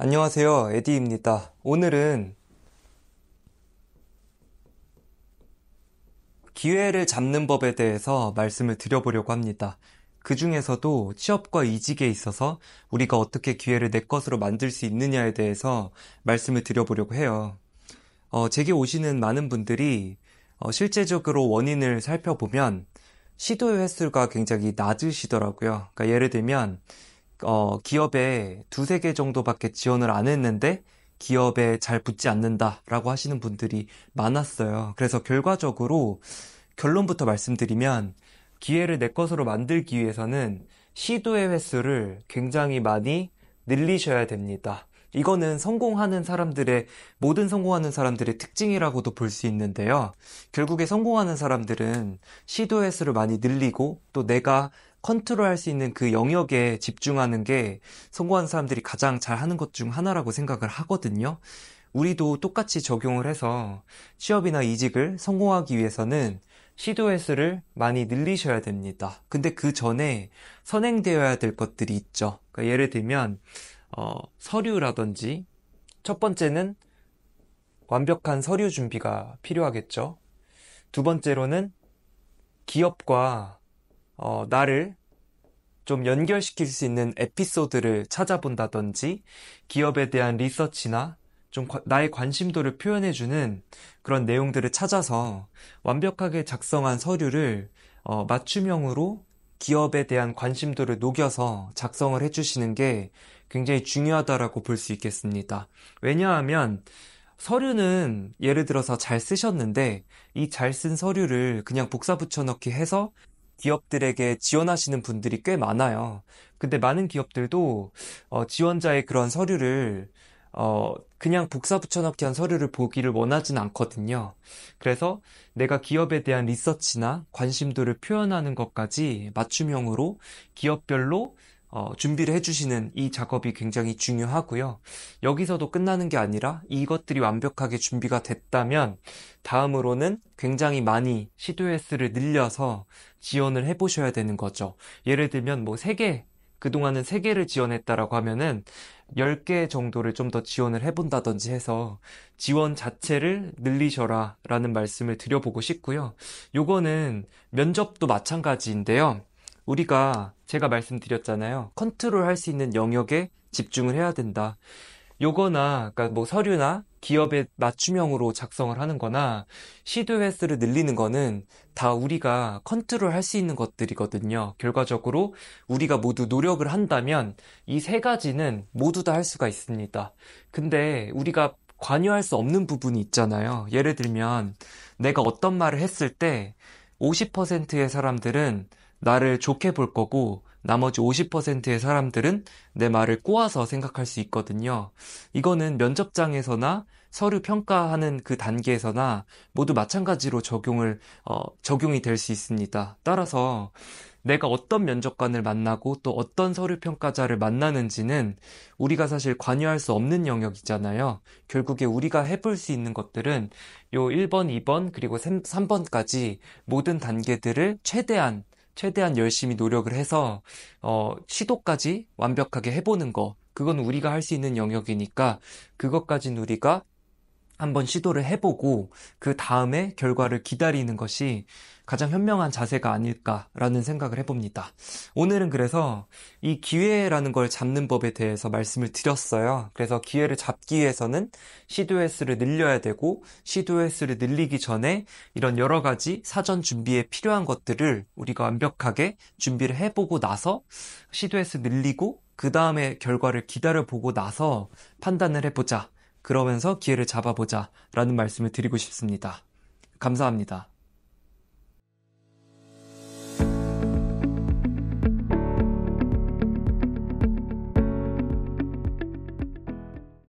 안녕하세요. 에디입니다. 오늘은 기회를 잡는 법에 대해서 말씀을 드려보려고 합니다. 그 중에서도 취업과 이직에 있어서 우리가 어떻게 기회를 내 것으로 만들 수 있느냐에 대해서 말씀을 드려보려고 해요. 제게 오시는 많은 분들이 실제적으로 원인을 살펴보면 시도의 횟수가 굉장히 낮으시더라고요. 그러니까 예를 들면 기업에 두세 개 정도밖에 지원을 안 했는데 기업에 잘 붙지 않는다라고 하시는 분들이 많았어요. 그래서 결과적으로 결론부터 말씀드리면 기회를 내 것으로 만들기 위해서는 시도의 횟수를 굉장히 많이 늘리셔야 됩니다. 이거는 모든 성공하는 사람들의 특징이라고도 볼 수 있는데요. 결국에 성공하는 사람들은 시도 횟수를 많이 늘리고 또 내가 컨트롤할 수 있는 그 영역에 집중하는 게 성공하는 사람들이 가장 잘하는 것 중 하나라고 생각을 하거든요. 우리도 똑같이 적용을 해서 취업이나 이직을 성공하기 위해서는 시도 횟수를 많이 늘리셔야 됩니다. 근데 그 전에 선행되어야 될 것들이 있죠. 그러니까 예를 들면 서류라든지 첫 번째는 완벽한 서류 준비가 필요하겠죠. 두 번째로는 기업과 나를 좀 연결시킬 수 있는 에피소드를 찾아본다든지 기업에 대한 리서치나 좀 나의 관심도를 표현해주는 그런 내용들을 찾아서 완벽하게 작성한 서류를 맞춤형으로 기업에 대한 관심도를 녹여서 작성을 해주시는 게 굉장히 중요하다라고 볼 수 있겠습니다. 왜냐하면 서류는 예를 들어서 잘 쓰셨는데 이 잘 쓴 서류를 그냥 복사 붙여넣기 해서 기업들에게 지원하시는 분들이 꽤 많아요. 근데 많은 기업들도 지원자의 그런 서류를 그냥 복사 붙여넣기 한 서류를 보기를 원하진 않거든요. 그래서 내가 기업에 대한 리서치나 관심도를 표현하는 것까지 맞춤형으로 기업별로 준비를 해주시는 이 작업이 굉장히 중요하고요. 여기서도 끝나는 게 아니라 이것들이 완벽하게 준비가 됐다면 다음으로는 굉장히 많이 시도 횟수를 늘려서 지원을 해보셔야 되는 거죠. 예를 들면 뭐 3개, 그동안은 3개를 지원했다라고 하면은 10개 정도를 좀 더 지원을 해본다든지 해서 지원 자체를 늘리셔라 라는 말씀을 드려보고 싶고요. 요거는 면접도 마찬가지인데요. 제가 말씀드렸잖아요. 컨트롤 할 수 있는 영역에 집중을 해야 된다. 요거나, 그러니까 뭐 서류나 기업에 맞춤형으로 작성을 하는 거나 시도 횟수를 늘리는 거는 다 우리가 컨트롤 할 수 있는 것들이거든요. 결과적으로 우리가 모두 노력을 한다면 이 세 가지는 모두 다 할 수가 있습니다. 근데 우리가 관여할 수 없는 부분이 있잖아요. 예를 들면 내가 어떤 말을 했을 때 50%의 사람들은 나를 좋게 볼 거고 나머지 50%의 사람들은 내 말을 꼬아서 생각할 수 있거든요. 이거는 면접장에서나 서류 평가하는 그 단계에서나 모두 마찬가지로 적용이 될 수 있습니다. 따라서 내가 어떤 면접관을 만나고 또 어떤 서류 평가자를 만나는지는 우리가 사실 관여할 수 없는 영역이잖아요. 결국에 우리가 해볼 수 있는 것들은 요 1번, 2번, 그리고 3번까지 모든 단계들을 최대한 열심히 노력을 해서 시도까지 완벽하게 해보는 거, 그건 우리가 할 수 있는 영역이니까 그것까지는 우리가 한번 시도를 해보고 그 다음에 결과를 기다리는 것이 가장 현명한 자세가 아닐까라는 생각을 해봅니다. 오늘은 그래서 이 기회라는 걸 잡는 법에 대해서 말씀을 드렸어요. 그래서 기회를 잡기 위해서는 시도 횟수를 늘려야 되고 시도 횟수를 늘리기 전에 이런 여러 가지 사전 준비에 필요한 것들을 우리가 완벽하게 준비를 해보고 나서 시도 횟수 늘리고 그 다음에 결과를 기다려보고 나서 판단을 해보자. 그러면서 기회를 잡아보자 라는 말씀을 드리고 싶습니다. 감사합니다.